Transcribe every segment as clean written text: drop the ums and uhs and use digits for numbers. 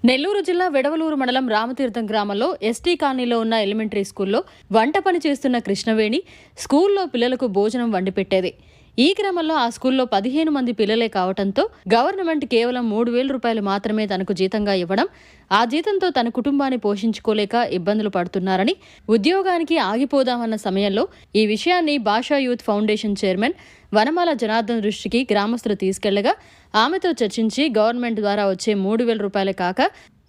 నెల్లూరు జిల్లా వెడవలూరు మండలం రామతీర్థం గ్రామంలో ఎస్టీ కాలనీలో ఉన్న ఎలిమెంటరీ స్కూల్లో వంట పని చేస్తున్న కృష్ణవేణి స్కూల్లో పిల్లలకు భోజనం వండిపెట్టేది. ఈ క్రమంలో ఆ స్కూల్లో 15 మంది పిల్లలే కావడంతో గవర్నమెంట్ కేవలం 3,000 రూపాయలు మాత్రమే తనకు జీతంగా ఇవ్వడం, ఆ జీతంతో తన కుటుంబాన్ని పోషించుకోలేక ఇబ్బందులు పడుతున్నారని, ఉద్యోగానికి ఆగిపోదామన్న సమయంలో ఈ విషయాన్ని భాషా యూత్ ఫౌండేషన్ చైర్మన్ వనమాల జనార్దన్ దృష్టికి గ్రామస్తులు తీసుకెళ్లగా ఆమెతో చర్చించి గవర్నమెంట్ ద్వారా వచ్చే 3,000 రూపాయలే కాక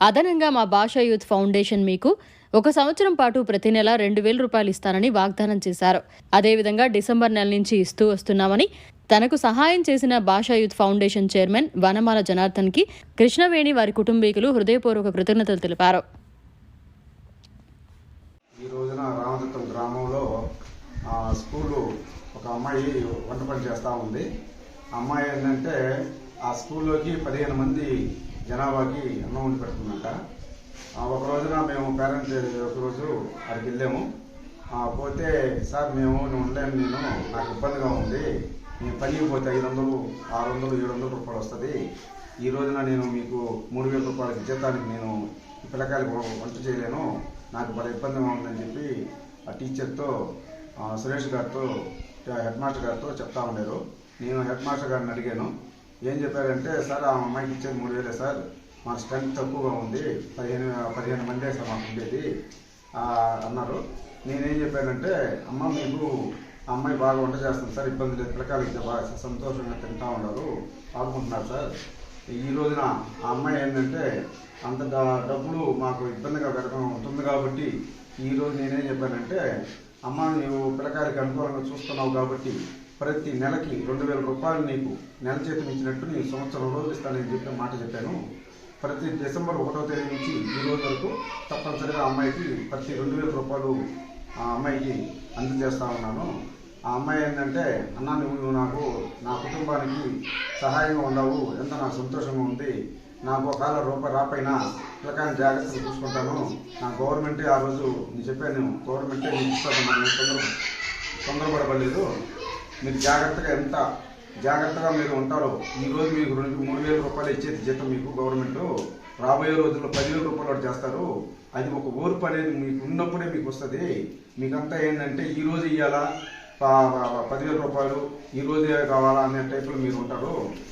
అదనంగా మా భాషా యూత్ ఫౌండేషన్ మీకు 1 సంవత్సరం పాటు ప్రతి నెల 2,000 రూపాయలు ఇస్తానని వాగ్దానం చేశారు. అదేవిధంగా డిసెంబర్ నెల నుంచి ఇస్తూ వస్తున్నామని తనకు సహాయం చేసిన భాషా యూత్ ఫౌండేషన్ చైర్మన్ వనమాల జనార్దన్ కి కృష్ణవేణి వారి కుటుంబీకులు హృదయపూర్వక కృతజ్ఞతలు తెలిపారు. ఈ రోజున రామతీర్థం గ్రామంలో స్కూలు ఒక అమ్మాయి వంట పని చేస్తూ ఉంది. అమ్మాయి ఏంటంటే ఆ స్కూల్లోకి 15 మంది జనాభాకి అన్నం వండి పెడుతుందంట. ఒక రోజున మేము పేరెంట్ ఒకరోజు అక్కడికి వెళ్ళాము. పోతే సార్ నేను ఉండలేను, నాకు ఇబ్బందిగా ఉంది, నేను పనికి పోతే 500, 600, 700 రూపాయలు వస్తుంది. ఈ రోజున నేను మీకు 3,000 రూపాయలకి జీతానికి నేను పిల్లకాయలకు వంట చేయలేను, నాకు బల ఇబ్బందిగా ఉందని చెప్పి ఆ టీచర్తో సురేష్ గారితో హెడ్ మాస్టర్ గారితో చెప్తా ఉన్నారు. నేను హెడ్ మాస్టర్ గారిని అడిగాను. ఏం చెప్పారంటే, సార్ ఆ అమ్మాయికి ఇచ్చేది 3,000 సార్, మా స్ట్రెంత్ తక్కువగా ఉంది, 15 మందే సార్ మాకు ఉండేది అన్నారు. నేనేం చెప్పానంటే, అమ్మ మీకు ఆ అమ్మాయి బాగా వంట చేస్తుంది సార్, ఇబ్బంది లేదు, పిల్లకాయలకి బాగా సంతోషంగా తింటూ ఉన్నారు, ఆడుకుంటున్నారు సార్. ఈ రోజున ఆ అమ్మాయి ఏంటంటే అంత డబ్బులు మాకు ఇబ్బందిగా ఉంటుంది కాబట్టి ఈరోజు నేనేం చెప్పానంటే, అమ్మ నువ్వు పిల్లకాయలకి అనుకూలంగా చూస్తున్నావు కాబట్టి ప్రతి నెలకి 2,000 రూపాయలు నీకు నెల జీతం ఇచ్చినట్టు నీ సంవత్సరం రోజులు ఇస్తానని చెప్పి మాట చెప్పాను. ప్రతి డిసెంబర్ 1వ తేదీ నుంచి ఈ రోజు వరకు తప్పనిసరిగా అమ్మాయికి ప్రతి 2,000 రూపాయలు ఆ అమ్మాయికి అందజేస్తా ఉన్నాను. ఆ అమ్మాయి ఏంటంటే, అన్న నువ్వు నాకు నా కుటుంబానికి సహాయంగా ఉండవు, ఎంత నాకు సంతోషంగా ఉంది, నాకు ఒకవేళ రూపాయి రాపైనా పిల్లకాయని జాగ్రత్తగా చూసుకుంటాను, నా గవర్నమెంటే ఆ రోజు నేను చెప్పాను, గవర్నమెంటే నేను ఇస్తాను, తొందరపడలేదు, మీరు జాగ్రత్తగా ఎంత జాగ్రత్తగా మీరు ఉంటారో ఈరోజు మీకు 3,000 రూపాయలు ఇచ్చేది జీతం మీకు గవర్నమెంట్, రాబోయే రోజుల్లో 10,000 రూపాయలు చేస్తారు. అది ఒక ఓర్పు అనేది మీకు ఉన్నప్పుడే మీకు వస్తుంది. మీకంతా ఏంటంటే ఈరోజు ఇవ్వాలా 10,000 రూపాయలు ఈ రోజే కావాలా అనే టైప్లో మీరు ఉంటారు.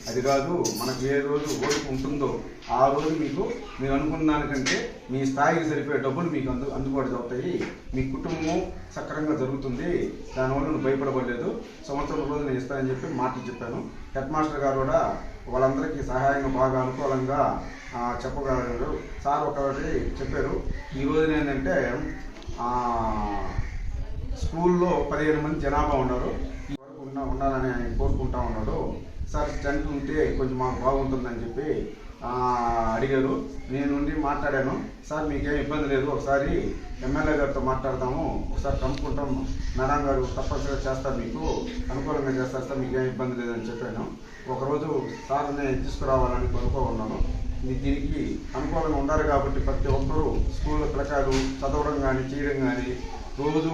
అది కాదు, మనకు ఏ రోజు ఓర్పు ఉంటుందో ఆ రోజు మీకు మీరు అనుకున్న దానికంటే మీ స్థాయికి సరిపోయే డబ్బులు మీకు అందుబాటులో అవుతాయి, మీ కుటుంబం సక్రమంగా జరుగుతుంది. దానివల్ల నువ్వు భయపడబడలేదు, సంవత్సరం రోజు నేను ఇస్తానని చెప్పి మాట చెప్పాను. హెడ్ మాస్టర్ గారు కూడా వాళ్ళందరికీ సహాయంగా బాగా అనుకూలంగా చెప్పగలరు. సార్ ఒకటి చెప్పారు, ఈ రోజున ఏంటంటే స్కూల్లో 15 మంది జనాభా ఉన్నారు, ఈ వరకు ఉండాలని ఆయన కోరుకుంటా ఉన్నాడు. సార్ స్ట్రెంత్ ఉంటే కొంచెం మాకు బాగుంటుందని చెప్పి అడిగారు. నేను ఉండి మాట్లాడాను. సార్ మీకేం ఇబ్బంది లేదు, ఒకసారి ఎమ్మెల్యే గారితో మాట్లాడతాము, ఒకసారి కనుక్కుంటాం, మేడం గారు తప్పనిసరిగా చేస్తారు, మీకు అనుకూలంగా చేస్తారు సార్, మీకేం ఇబ్బంది లేదని చెప్పాను. ఒకరోజు సార్ని తీసుకురావాలని కోరుకోన్నాను. దీనికి అనుకూలంగా ఉండాలి కాబట్టి ప్రతి ఒక్కరూ స్కూల్లో పిల్లకాయలు చదవడం కానీ చేయడం కానీ రోజు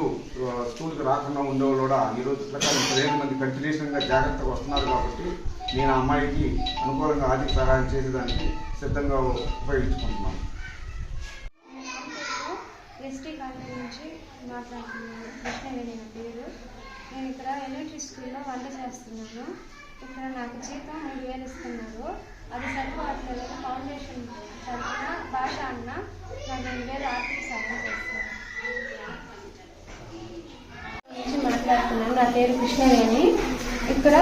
స్కూల్కి రాకుండా ఉండేవాళ్ళు కూడా ఈరోజు పిల్లకాయలు 15 మంది కంటిన్యూషన్గా జాగ్రత్తగా వస్తున్నారు కాబట్టి నేను అమ్మాయికి అనుకూలంగా ఆర్థిక సహాయం చేసేదానికి సిద్ధంగా ఉపయోగించుకుంటున్నాను. ఎస్టీ కాలనీ నుంచి మాట్లాడుతున్నాను. కృష్ణవేణి నా పేరు. నేను ఇక్కడ ఎలిమెంటరీ స్కూల్లో వంట చేస్తున్నాను. ఇక్కడ నాకు జీతం 3,000 ఇస్తున్నారు. అది సరిపోవట్లేదు. ఫౌండేషన్ తరఫున భాష అన్న నాకు 2,000 ఆర్థిక సహాయం చేస్తారు. మాట్లాడుతున్నాను. నా పేరు కృష్ణవేణి. ఇక్కడ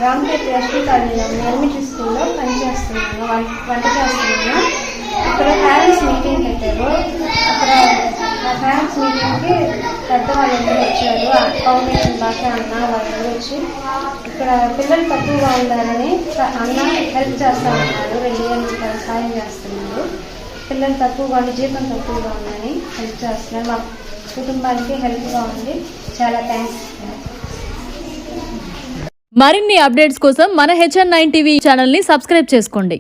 రామతీర్థ ఎస్టీ కాలనీలో ఎలిమెంటరీ స్కూల్లో పనిచేస్తున్నాను, వంట చేస్తున్నాను. ఇక్కడ పేరెంట్స్ మీటింగ్ పెట్టారు. అక్కడ ఆ పేరెంట్స్ మీటింగ్కి పెద్దవాళ్ళందరూ వచ్చారు. ఫౌండేషన్ భాష అన్న వాళ్ళందరూ వచ్చి ఇక్కడ పిల్లలు తక్కువగా ఉండాలని అన్న హెల్ప్ చేస్తా ఉన్నారు. 2,000 రూపాయలు సాయం చేస్తున్నారు. పిల్లలు తక్కువగా ఉండి జీతం తక్కువగా ఉందని హెల్ప్ చేస్తున్నారు. మా కుటుంబానికి హెల్ప్గా ఉంది. చాలా థ్యాంక్స్. మరిన్ని అప్డేట్స్ కోసం మన HN9 టీవీ ఛానల్ని సబ్స్క్రైబ్ చేసుకోండి.